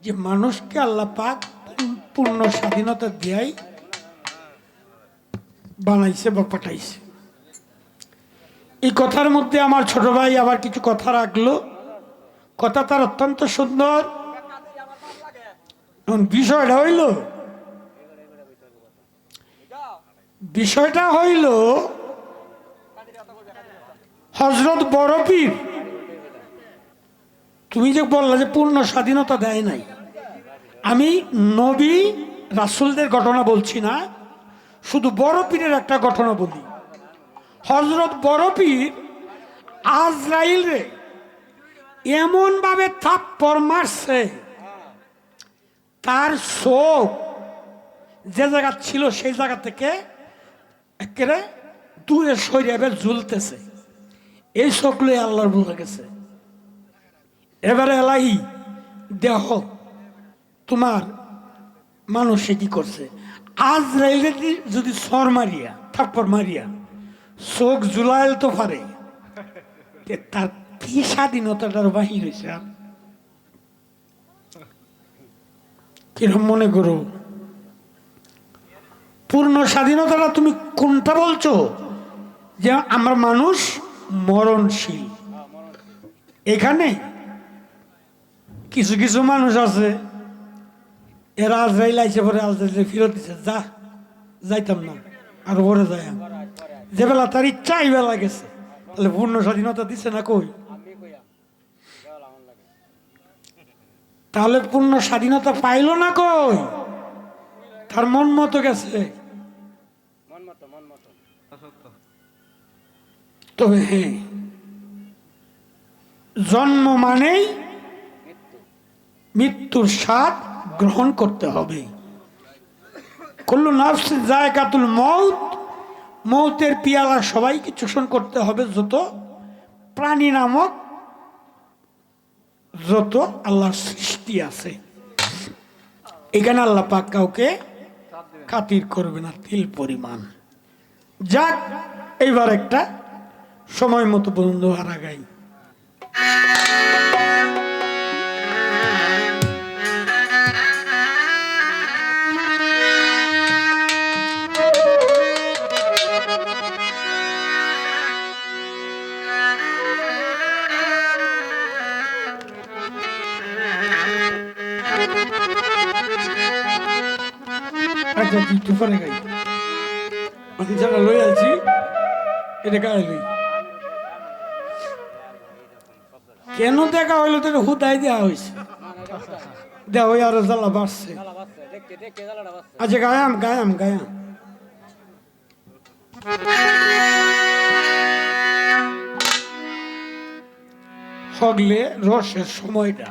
যে মানুষকে আল্লাহ পাক পূর্ণ স্বাধীনতা দিয়াই বানাইছে বা পাঠাইছে। এই কথার মধ্যে আমার ছোট ভাই আবার কিছু কথা রাখলো, কথা তার অত্যন্ত সুন্দর। বিষয়টা হইল হযরত বড় পীর, তুমি যে বললা যে পূর্ণ স্বাধীনতা দেয় নাই, আমি নবী রাসূলদের ঘটনা বলছি না, শুধু বড় পীরের একটা ঘটনা বলি। হযরত বড় পীর আজরাইল রে এমন ভাবে থাপ্পড় মারছে, তার চোখ যে জায়গা ছিল সেই জায়গা থেকে একেবারে দূরে সরিয়ে ঝুলতেছে। এই চোখ লয়ে আল্লাহর বলে গেছে, এবারে এলাই দেহ তোমার মানুষে কি করছে। আজরাইলে যদি সর মারিয়া থাপ্পড় মারিয়া চোখ জুলাইল তো পারে, তার কি স্বাধীনতাটার বাহির হয়েছে। কিরকম মনে করো পূর্ণ স্বাধীনতাটা তুমি কোনটা বলছো? যে আমরা মানুষ মরণশীল। এখানে কিছু কিছু মানুষ আছে, এরা আজরাইল আইসে পরে আজরাইল ফিরত দিচ্ছে, যা যাইতাম না আর ওরে যাই, যে বেলা তার ইচ্ছা এই বেলা গেছে, তাহলে পূর্ণ স্বাধীনতা দিচ্ছে না কই? তাহলে পূর্ণ স্বাধীনতা পাইল না কই? তার মন মতো গেছে। তবে হ্যাঁ, জন্ম মানেই মৃত্যুর স্বাদ গ্রহণ করতে হবে। কুল্লু নাফসিন যায়কাতুল মউত, মৌতের পিয়ালা সবাইকে চূষণ করতে হবে। যত প্রাণী নামক যত আল্লাহর সৃষ্টি আছে, এখানে আল্লাহ পাক কাউকে খাতির করবে না তিল পরিমাণ। যাক, এইবার একটা সময় মতো বন্ধু হারা গাই। যারা লই আছি এটা গায়ে লই, কেন দেখা হইলো তো হুদাই দেওয়া হয়েছে, দেওয়া হয়ে আরো জ্বালা বাড়ছে। আচ্ছা গায়াম গায়াম গায়াম হগলে রসের সময়টা